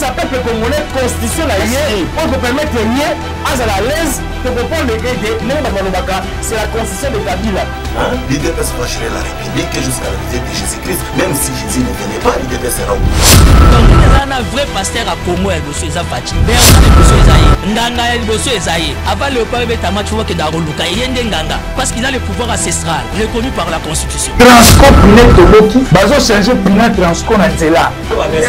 kopesa peuple congolais constitution na ye pour permettre ye azala à l'aise de comprendre le gars non bamalobaka c'est la constitution de Kabila. L'IDPS va gérer la République jusqu'à la visite de Jésus-Christ, même si Jésus ne venait pas, l'IDPS sera où. Donc un vrai pasteur à Congo et monsieur Zapati. Monsieur Ezaïe, Ndanga et monsieur Ezaïe. Avant le peuple Tama tu vois que Daroluka yende Nganga parce qu'il a le pouvoir ancestral reconnu par la constitution. Transcon Pinet Toboki, bazo changer Pinet Transcon na Nzela. Problème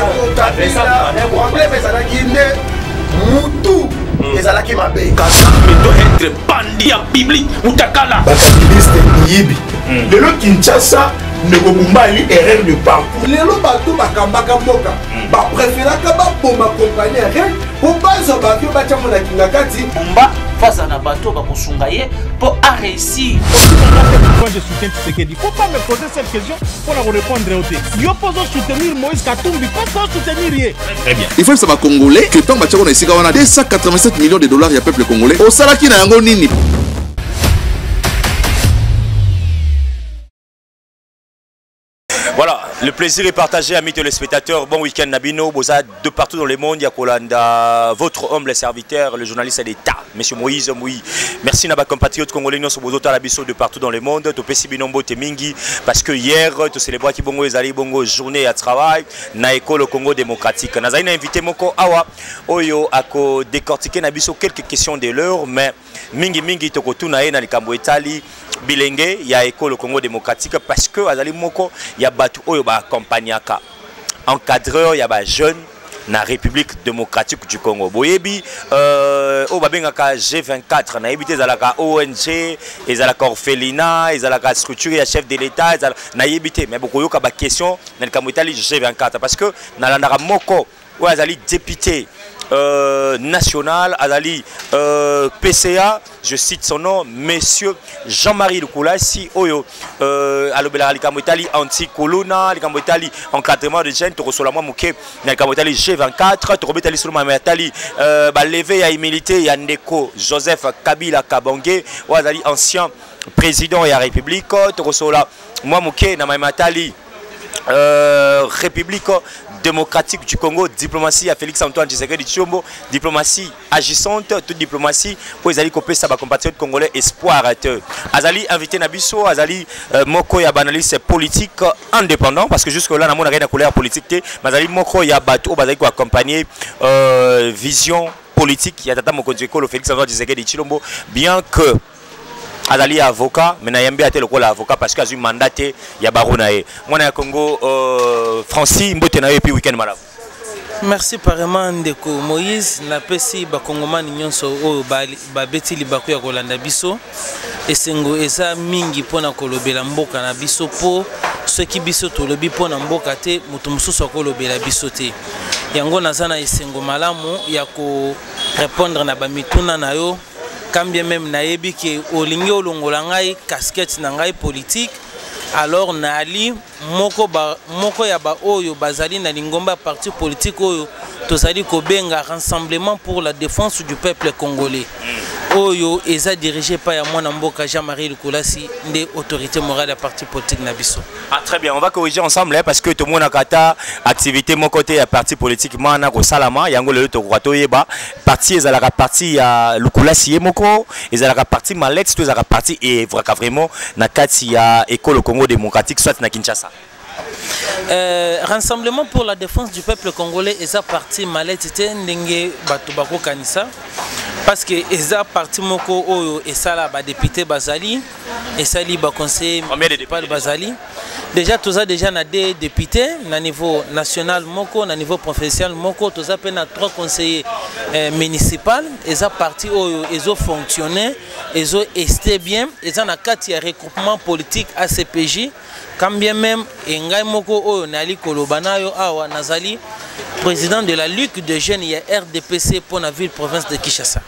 Moutou. Les alaki mabé. Doit être bandit en public. Moutakala. Bakabiliste Niyibi. Le lot Kinshasa ne kokumbali erreur de parcours. Le lot bateau bakambaka mboka. Ba préféra kaba pour ma compagnie rien. Pour pas ça ba que ba chamona kingakati. Bomba face à bateau ba kosungaye pour réussir. Moi je soutiens Tshisekedi. Faut pas me poser cette question pour la répondre au thé. Yo pose soutenir Moïse Katumbi, pas soutenir Yé. Très bien. Il faut savoir congolais que tant bachako na isika wana 287 millions de dollars ya peuple congolais. Au salaki na yango nini? Voilà, le plaisir est partagé, amis téléspectateurs. Bon week-end, Nabino, Boza, de partout dans le monde. Il y a Kolanda, votre humble serviteur, le journaliste d'État, M. Moïse Moui. Merci, Naba compatriotes congolais, nous sommes à l'Abisso de partout dans le monde. Tu peux si binombo Temingi, parce que hier, tu célébrais qui bongo ezali bongo journée à travail, na école Congo démocratique. Nazaï a invité Moko Awa, Oyo, à décortiquer Nabisso quelques questions de l'heure, mais Mingi, Tokotu, Nae, Nalikambo Etali. Bilenge ya école Congo démocratique parce que azali moko ya batu oyo ba accompagnaka encadreur ya ba jeune na République démocratique du Congo. Boyebi o babengaka G24 na yebité ezalaka ONG, ezalaka orphelinat, ezalaka structure ya chef de l'État, na yebité mais beaucoup yoka ba question na likamotali G24 parce que na landaka moko o azali député national, Azali PCA, je cite son nom, Monsieur Jean-Marie Lukulasi, Oyo, Alobela Likamotali anti-colonna, Likamotali encadrement de jeunes, Torosolama Mouké, Likamotali G24, Torobetali Soloma Mertali, Levé à milité, Yandeko, Joseph Kabila Kabangé, Azali ancien président de la République, Torosola Mouké, Namamatali. République démocratique du Congo, diplomatie à Félix Antoine Tshisekedi Tshilombo, diplomatie agissante, toute diplomatie pour les alliés sa compatriote congolais espoir. Azali invité Nabiso, Azali Moko ya analyste politique indépendant parce que jusque là n'a rien à couleur politique, mais Azali Moko ya bateau bazali ko accompagner vision politique ya tata Moko Djeko Félix Antoine Tshisekedi Tshilombo bien que Azali avocat, mais n'ayambi a tel rôle avocat parce qu'il a eu mandaté ya baronae. Moi na Congo Francis Mbotenae puis week-end malade. Merci pareillement Ndeko Moïse na pesi ba Kongomani nyonso o ba beti libaku ya kolanda biso esengo eza mingi pona kolobela mboka na biso po ceux qui biso tolobi pona mboka te mutu mususu kolobela biso te. Yango nazana esengo malamu ya ko répondre na ba mituna na yo. Quand bien même naebi ke olingi olongola ngai casquette na ngai politique alors nali moko ya ba oyo bazali na lingomba parti politique oyo tozali ko benga rassemblement pour la défense du peuple congolais oyo eza dirigé par ya mwana mboka Jean-Marie Lukulasi ndé autorité morale ya parti politique na biso. Ah très bien, on va corriger ensemble hein, parce que tout le monde a kata activité mon côté ya parti politique mana ko salama yango le to kwato yeba parti ezalaka parti ya Lukulasi moko ezalaka parti Malex to ezalaka parti et vraiment na kati ya école Congo démocratique soit na Kinshasa. Rassemblement pour la défense du peuple congolais eza parti Malette ndenge bato bako kanisa parce que eza parti moko oyo esala ba député bazali esali ba conseiller municipal bazali déjà toza déjà na des députés na niveau national moko na niveau professionnel moko toza pe na 3 conseillers municipal eza parti oyo ezo fonctionner ezo esté bien eza na kati ya regroupement politique ACPJ quand bien même engai moko oyo nali kolobana yo awa nazali président de la Ligue de jeunes ya RDPC pour la ville province de Kinshasa.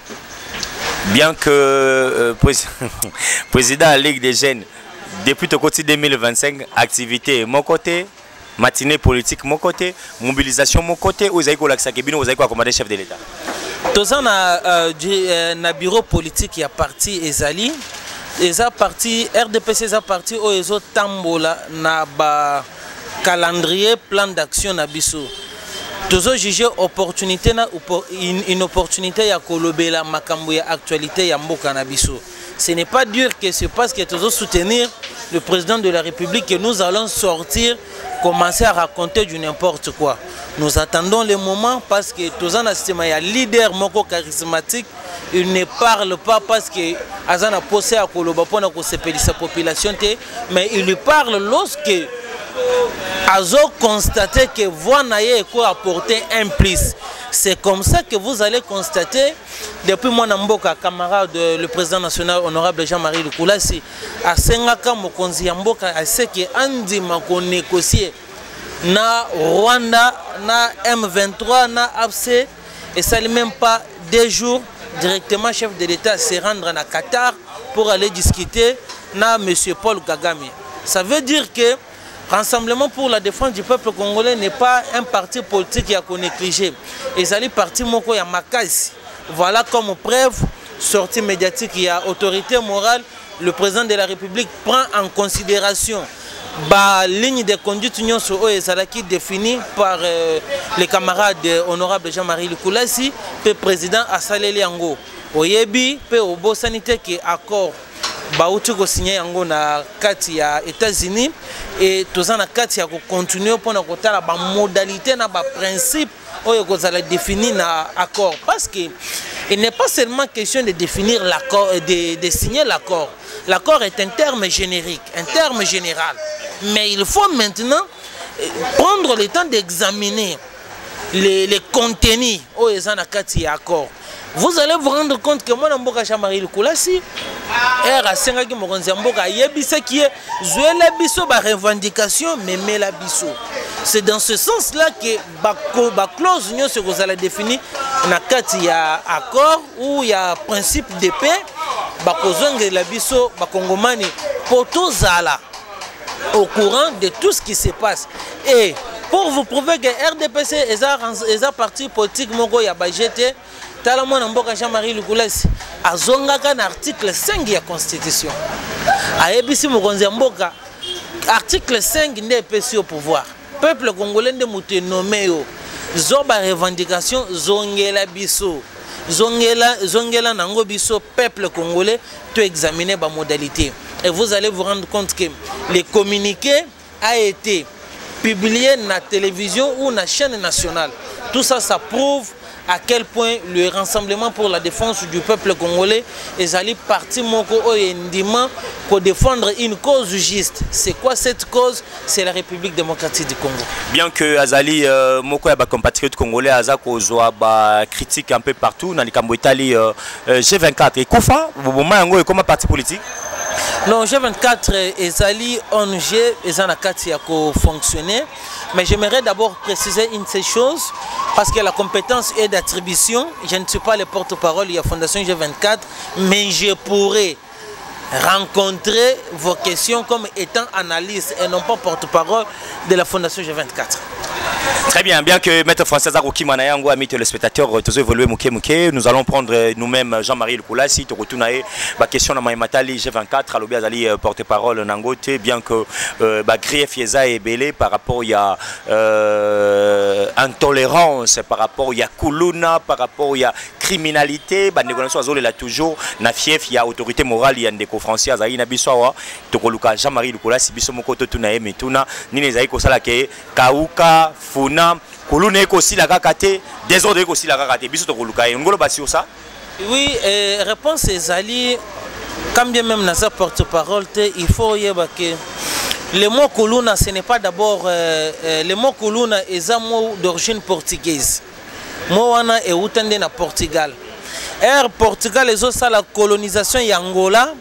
Bien que président de la Ligue des jeunes depuis le côté 2025 activité mon côté matinée politique mon côté mobilisation mon côté aux aïko laksakebino aux aïko commander chef de l'État. Tous na bureau politique ya parti ezali eza parti RDPC eza parti o ezo tambola na ba calendrier plan d'action na biso. tozo juger opportunité na une opportunité ya kolobela makambo ya actualité ya mboka na biso. Ce n'est pas dire que c'est parce que tozo soutenir le président de la République que nous allons sortir, commencer à raconter du n'importe quoi. Nous attendons le moment parce que tozo na système ya leader moko charismatique, il ne parle pas parce que azana posé à koloba pona ko sepelisa population te, mais il lui parle lorsque Azo constater que voix naye quoi apporter un plus. C'est comme ça que vous allez constater depuis mon amboka camarade le président national honorable Jean-Marie Lukulasi à Sengaka mokonzi amboka a ce que andi mako négocier na Rwanda na M23 na AFC et ça n'est même pas 2 jours directement chef de l'État se rendre à Qatar pour aller discuter na monsieur Paul Kagame. Ça veut dire que Rassemblement pour la défense du peuple congolais n'est pas un parti politique qui a négligé. Et ça parti moko ya makasi. Voilà comme preuve, sortie médiatique, il y a autorité morale. Le président de la République prend en considération la ligne de conduite qui définie par les camarades honorable Jean-Marie Lukulasi, le président Assalé Liango. Oyebi, pe obo sanité qui accord. Bauti ko signé yango na kati ya États-Unis et toza na kati ya ko continuer pour na kotala ba modalité na ba principe oyo ko zala définir na accord parce que il n'est pas seulement question de définir l'accord de signer l'accord. L'accord est un terme générique, un terme général. Mais il faut maintenant prendre le temps d'examiner les contenus oyo za na kati ya accord. Vous allez vous rendre compte que moi, Namboka Jean-Marie Lukulasi, c'est dans ce sens-là que la clause que vous allez définir il y a accord ou il y a principe de paix, pour tous au courant de tout ce qui se passe. Et pour vous prouver que RDPC est un parti politique moko ya budgété, Talamon Mboka Jean-Marie Lukulasi azongaka na article 5 de la Constitution. Ayebisi mokonzi mboka article 5 n'est pas au pouvoir. Peuple congolais de muté nommé yo. Zoba revendication zongela biso. Zongela nango biso peuple congolais to examiner ba modalité. Et vous allez vous rendre compte que les communiqués a été publié na télévision ou na chaîne nationale. Tout ça, ça prouve à quel point le Rassemblement pour la défense du peuple congolais est allé parti moko oyendima pour défendre une cause juste. C'est quoi cette cause? C'est la République démocratique du Congo. Bien que Azali moko ya ba compatriotes congolais aza kozwa ba critique un peu partout dans les kambo Italie G24 et Koufa moment yango et comme parti politique. Non, G24 ezali ONG ezana kati ya ko fonctionner, mais j'aimerais d'abord préciser une seule chose parce que la compétence est d'attribution. Je ne suis pas le porte-parole de la Fondation G24, mais je pourrais rencontrer vos questions comme étant analyste et non pas porte-parole de la Fondation G24. Très bien, bien que Maître François Aroki Manayango, amis téléspectateurs, tous évoluer mouké. Nous allons prendre nous-mêmes Jean-Marie Lukulasi, tu retournes à question de Maïmatali G24, Alobi Azali porte-parole Nangote, bien que grief Yeza est belé par rapport à intolérance, par rapport à Kuluna, par rapport à criminalité, négociation azole là toujours na fief il y a autorité morale il y a des conférenciers azali na biswawa tokoluka Jean-Marie Lukulasi biso moko to tuna emetuna nini ezali ko sala ke kauka funa kuluna eko sila kakate désordre eko sila kakate biso tokoluka ngolo ba sur ça. Oui, réponse ezali quand bien même na sa porte-parole il faut yeba que le mot kuluna ce n'est pas d'abord le mot kuluna est un mot d'origine portugaise. Moana et Outende na Portugal. Portugal est aussi la colonisation Angola.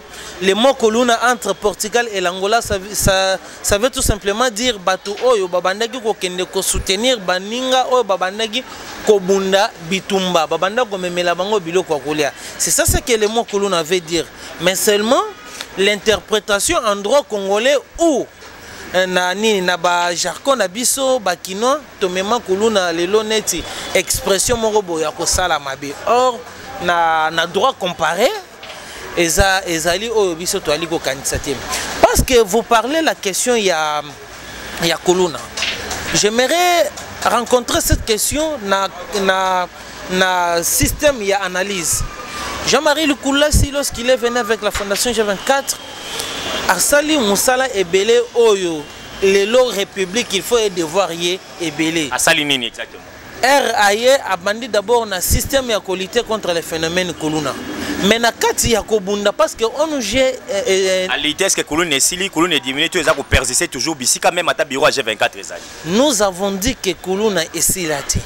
Le mot Koluna entre Portugal et l'Angola, ça veut tout simplement dire Batu Oyo Babandagi ko kende ko soutenir Baninga Oyo Babandagi ko bunda bitumba. Babanda ko memela bango biloko kolia. C'est ça ce que le mot Koluna veut dire. Mais seulement l'interprétation en droit congolais ou na nini na ba jargon na biso ba kino to mema kuluna lelo neti expression moko boya ko sala mabe. Or na droit comparé ezali oyo biso to ali ko kandidater. Parce que vous parlez la question ya kuluna. J'aimerais rencontrer cette question na système et analyse. Jean-Marie Lukulasi, lorsqu'il est venu avec la fondation G24, Arsali Moussala et Belé Oyo, les lois républiques, il faut devoir y et Belé. Arsali Nini exactement. RAE a bandit d'abord un système et a lutter contre les phénomènes Kuluna. Mais na kati ya kobunda parce que on j'ai à l'idée est-ce que Kuluna est sili, Kuluna est diminué, tu as persister toujours ici quand même à ta bureau à G24 ezali. Nous avons dit que Kuluna est silati.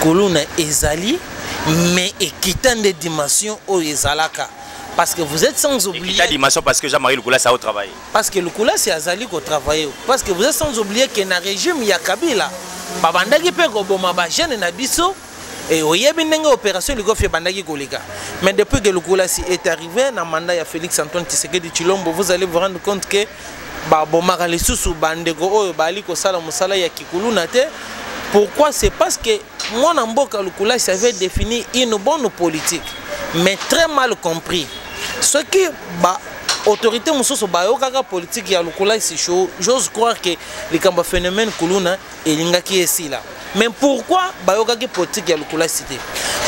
Kuluna ezali mais équitant des dimensions au ezalaka. Parce que vous êtes sans oublier. La dimension parce que Jean-Marie Lukulasi a au travail. Parce que Lukulasi azali ko travailler. Parce que vous êtes sans oublier que na régime ya Kabila. Babandaki pe ko boma ba jeune na biso et oyebi ndenge opération liko fait bandaki koleka. Mais depuis que Lukulasi est arrivé na mandat ya Félix Antoine Tshisekedi Tshilombo, vous allez vous rendre compte que ba bomaka lisusu bandeko oyo bali ko sala musala ya kikuluna te. Pourquoi? C'est parce que mon Mboka Lukulasi avait défini une bonne politique, mais très mal compris. Ce qui autorité musoso bayokaka politique ya Lukulasi show, j'ose croire que les kamba phénomène kuluna et lingaki esila. Mais pourquoi bayokaki politique ya Lukulasi?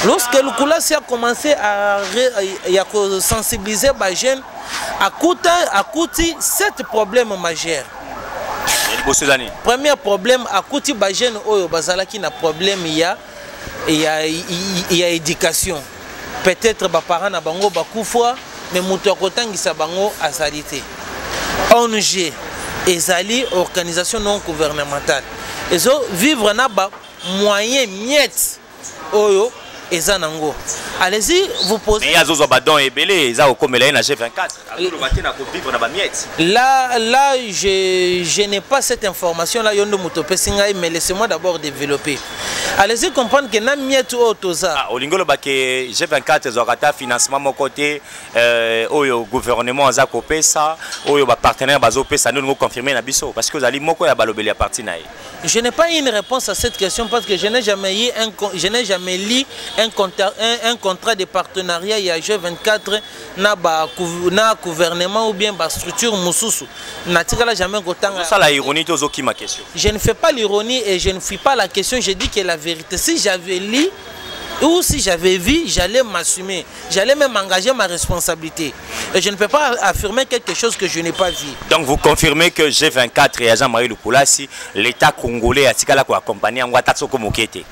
Lorsque Lukulasi a commencé à sensibiliser les jeunes, à coûter 7 problèmes majeurs. Premier problème, à côté de jeunes oyo bazalaki na problème il y a éducation. Peut-être ba parents na bango bakufa mais muto akotangisa bango azalité. ONG ezali organisation non gouvernementale. Ezo vivre na ba moyen miette oyo ezanango. Allez-y, vous posez. Mais Azozo Badon et Belé, ils ont comme la G24. Là, je n'ai pas cette information-là, mais laissez-moi d'abord développer. Allez-y comprendre que nous sommes tous Olingolo Baké, G24, ils ont financement mon côté, au gouvernement a copé ça, au partenaire Bazopé, ça nous confirmer Nabiso, parce que vous allez moko ya balobeli à partir naï. Je n'ai pas une réponse à cette question parce que je n'ai jamais lu un contrat de partenariat il y a G24 na gouvernement ou bien ba structure mususu. Natikala jamais kotanga. Ça la ironie tozoki ma question. Je ne fais pas l'ironie et je ne fais pas la question, je dis que la vérité. Si j'avais lu ou si j'avais vu, j'allais m'assumer, j'allais même engager ma responsabilité. Et je ne peux pas affirmer quelque chose que je n'ai pas vu. Donc vous confirmez que G24 et Jean-Marie Lukulasi, l'État congolais a tika ko accompagner en Watatso Komokete.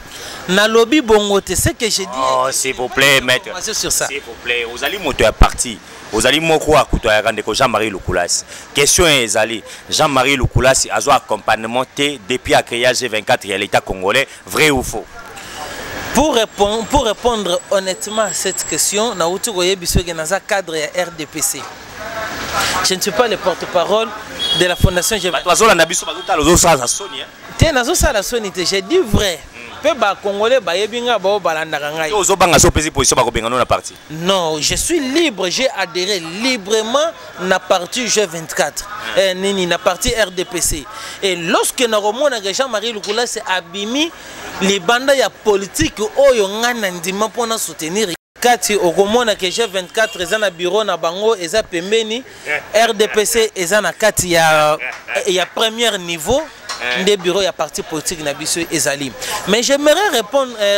Na lobby bongote, c'est que j'ai dit. Oh, s'il vous plaît, maître. Sur ça. S'il vous plaît, vous allez monter à parti. Vous allez moko à couteau à Jean-Marie Lukulasi. Question est allée. Jean-Marie Lukulasi a un accompagnement depuis à créer G24 et l'État congolais, vrai ou faux? Pour répondre honnêtement à cette question, na cadre ya RDPC. Je ne suis pas le porte-parole de la fondation G24. J'ai dit vrai. Non, je suis libre, j'ai adhéré librement à la partie G24, na partie RDPC. Et lorsque Jean-Marie Lukulasi a abîmé les bandes politiques oyo ngana ndima pona soutenir kati okomona que G24 eza na bureau na bango eza pembeni RDPC eza na kati ya premier niveau des bureaux ya parti politique na biso ezali. Mais j'aimerais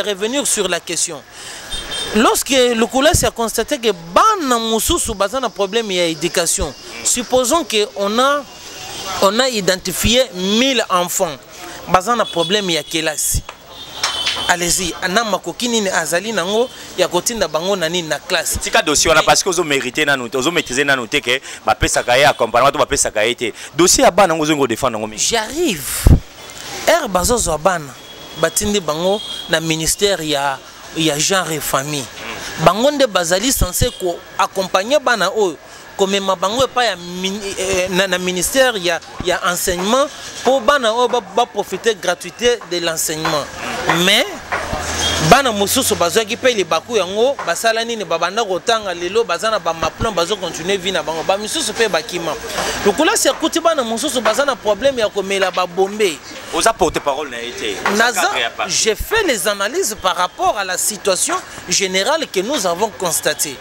revenir sur la question. Lorsque Lukulasi a constaté que bana mususu baza na problème ya éducation, supposons que on a identifié 1000 enfants baza na problème ya kelasi. Allez-y, anama kokini ni azali nango ya kotinda bango nani na classe. Tika dossier on a parce que vous méritez na nous, vous maîtrisez na nous que ba pesa kaye accompagnement to ba pesa kaye te. Dossier ya bana ngo défendre ngo. J'arrive. Bazozo bana batindi bango na ministère ya genre et famille. Bango nde bazali censé ko accompagner bana oyo. Comme ma bango pas na ministère il y a enseignement pour bana ba profiter gratuité de l'enseignement. Mais bana mususu bazo ki paye les baku yango basala nini babanda kotanga lelo bazana ba maplan bazo continuer vie na bango ba mususu pe bakima. Lukulasi akuti bana mususu bazana problème ya komela ba bombe. Vous apportez parole n'a été. J'ai fait les analyses par rapport à la situation générale que nous avons constatée.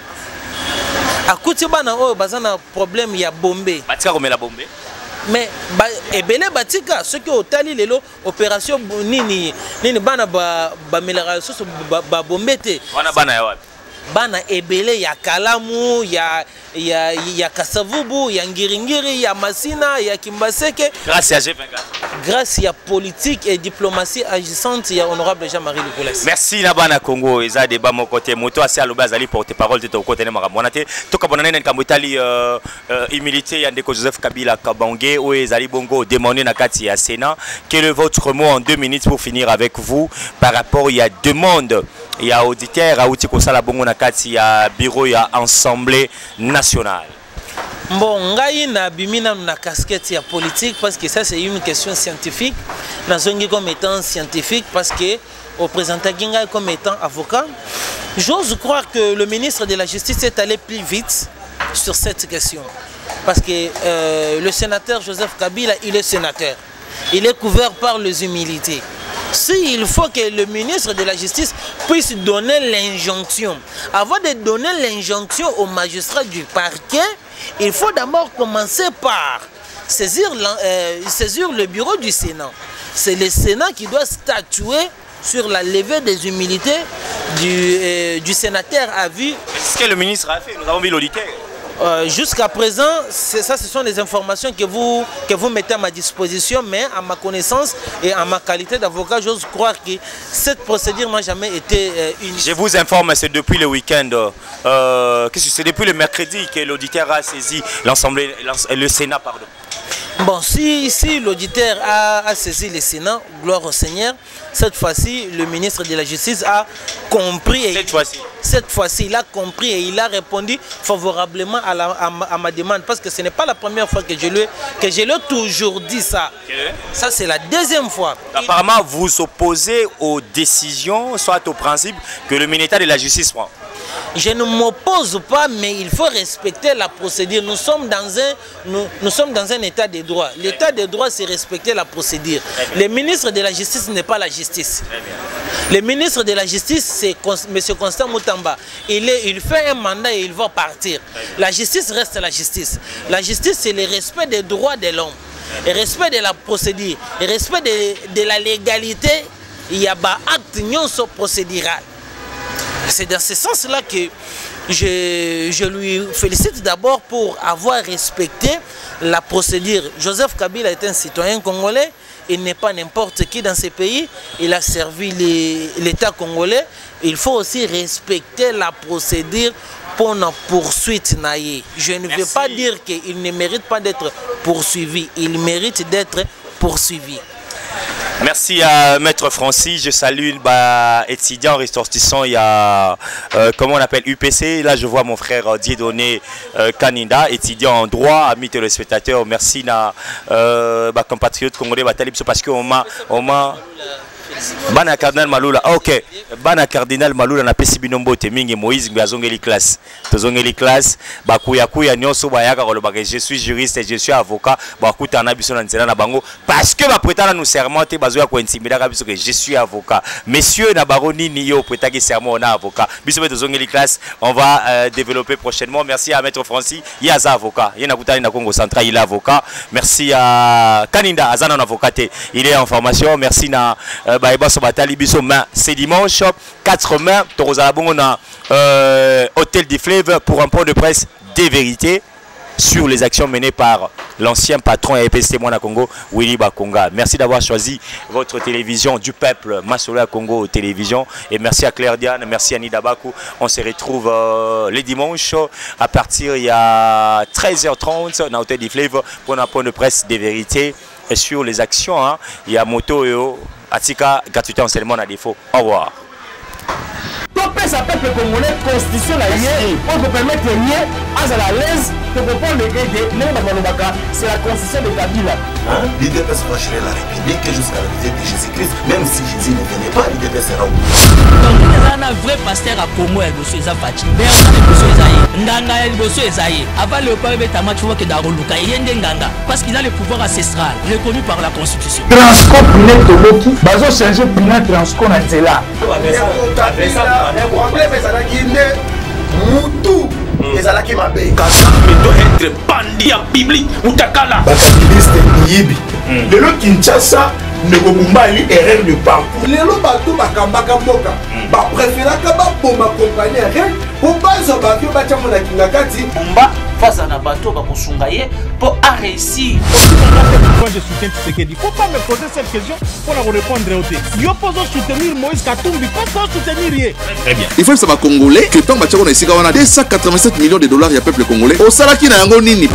À Koutibana, il y a un problème, il y a bombé. Batika comme la bombée. mais ebele batika ce que otali lelo opération nini bana ba melera soso ba bombete wana bana ya wapi bana ebele ya Kalamu ya Kasavubu ya Ngiringiri ya Masina ya Kimbaseke grâce à G24 grâce à politique et diplomatie agissante ya honorable Jean-Marie Lukolès. Merci na bana Congo eza débat mon côté moto asi aloba azali porte-parole de côté ne makamona te toka bonane na kambotali humilité ya ndeko Joseph Kabila Kabange o ezali bongo demander na kati ya Sénat. Quel est votre mot en 2 minutes pour finir avec vous par rapport il y a demande il y a auditeur a outi ko sala bongo na kati ya bureau ya assemblée nationale. Bon, ngai na bimina na casquette ya politique parce que ça c'est une question scientifique. Nazongi comme étant scientifique parce que au présentant Ginga comme étant avocat, j'ose croire que le ministre de la Justice est allé plus vite sur cette question. Parce que le sénateur Joseph Kabila, il est sénateur. Il est couvert par les humilités. S'il faut que le ministre de la Justice puisse donner l'injonction, avant de donner l'injonction au magistrat du parquet, il faut d'abord commencer par saisir le bureau du Sénat. C'est le Sénat qui doit statuer sur la levée des humilités du sénateur à vue. Ce que le ministre a fait, nous avons vu l'auditeur. Jusqu'à présent, ce sont des informations que vous mettez à ma disposition, mais à ma connaissance et à ma qualité d'avocat, j'ose croire que cette procédure n'a jamais été une... Je vous informe, c'est depuis le week-end, c'est depuis le mercredi que l'auditeur a saisi l'Assemblée, le Sénat, pardon. Bon, si l'auditeur a saisi le Sénat, gloire au Seigneur, cette fois-ci, le ministre de la Justice a compris. Cette fois-ci, il a compris et il a répondu favorablement à ma demande. Parce que ce n'est pas la première fois que je lui ai toujours dit ça. Ça, c'est la deuxième fois. Apparemment, vous opposez aux décisions, soit au principe que le ministère de la Justice prend. Je ne m'oppose pas, mais il faut respecter la procédure. Nous sommes dans un état de droit. L'état de droit, c'est respecter la procédure. Le ministre de la Justice n'est pas la justice. Le ministre de la Justice, c'est M. Constant Moutamba. Il fait un mandat et il va partir. La justice reste la justice. La justice, c'est le respect des droits de l'homme. Le respect de la procédure. Le respect de la légalité. Il y a un acte non procédural. C'est dans ce sens-là que je lui félicite d'abord pour avoir respecté la procédure. Joseph Kabila est un citoyen congolais. Il n'est pas n'importe qui dans ce pays. Il a servi l'État congolais. Il faut aussi respecter la procédure pour une poursuite. Je ne veux pas dire qu'il ne mérite pas d'être poursuivi. Il mérite d'être poursuivi. Merci à Maître Francis, je salue étudiant ressortissant, il y a comment on appelle UPC, là je vois mon frère Dieudonné Kaninda, étudiant en droit, amis téléspectateurs, merci à compatriotes congolais parce qu'on m'a Bana Cardinal Malula, ok. Bana Cardinal Malula na pesi binombo te mingi Moïse ngazongeli classe. Tozongeli classe, bakuya nyonso bayaka kolobaka je suis juriste et je suis avocat, bakuta na biso na nzela na bango parce que ba prêta nous serment te bazoya ko intimider ka biso que je suis avocat. Messieurs na baroni ni yo prêta ki serment na avocat. Biso be tozongeli classe, on va développer prochainement. Merci à Maître Francis, il y a avocat. Il y a nakutani na Congo central, il est avocat. Merci à Kaninda Azana un avocat, il est en formation. Merci na c'est dimanche 4 mai Hôtel du Fleuve pour un point de presse des vérités sur les actions menées par l'ancien patron et EPC Mwana Congo, Willy Bakonga. Merci d'avoir choisi votre télévision du peuple, Masola Congo Télévision. Et merci à Claire Diane, merci à Nida Bakou. On se retrouve les dimanches à partir il y a 13h30 dans Hôtel du Fleuve pour un point de presse des vérités et sur les actions. Hein. Il y a Moto et Atika, gratuité en seulement à défaut. Au revoir. Topé sa peuple congolais, constitution la yé, on peut permettre yé, à la l'aise, de comprendre les gays, c'est la constitution de Kabila. L'IDPS va gérer la République jusqu'à la visite de Jésus-Christ, même si Jésus ne venait pas, l'IDPS sera oublié. Donc, il y a un vrai pasteur à Congo, il y a un Fatim. Avant le peuple de Tama, tu vois que Daroluka, il y a un Nganga, parce qu'il a le pouvoir ancestral, reconnu par la Constitution. Transco Pinet Toboki, bazo changer Pinet Transco Nantela. Le problème est ça, Moutou ezalaki mabe Kagame doit être bandit en public mutakala bakabiliste miyibi lelo Kinshasa ndeko Bumbali erreur de parcours lelo bato bakambaka mboka bapréféraka baboma compagnie rien po bazwa bavio batiamo na kinga kati Bumba face à Nabato bakosunga ye pour réussir. Quand je soutiens Tshisekedi, faut pas me poser cette question pour la répondre au thé. Yo poso soutenir Moïse Katumbi, pas soutenir ye. Très bien. Il faut que ça va congolais que tant bachako na isika wana 287 millions de dollars ya peuple congolais. Au salaki na yango nini?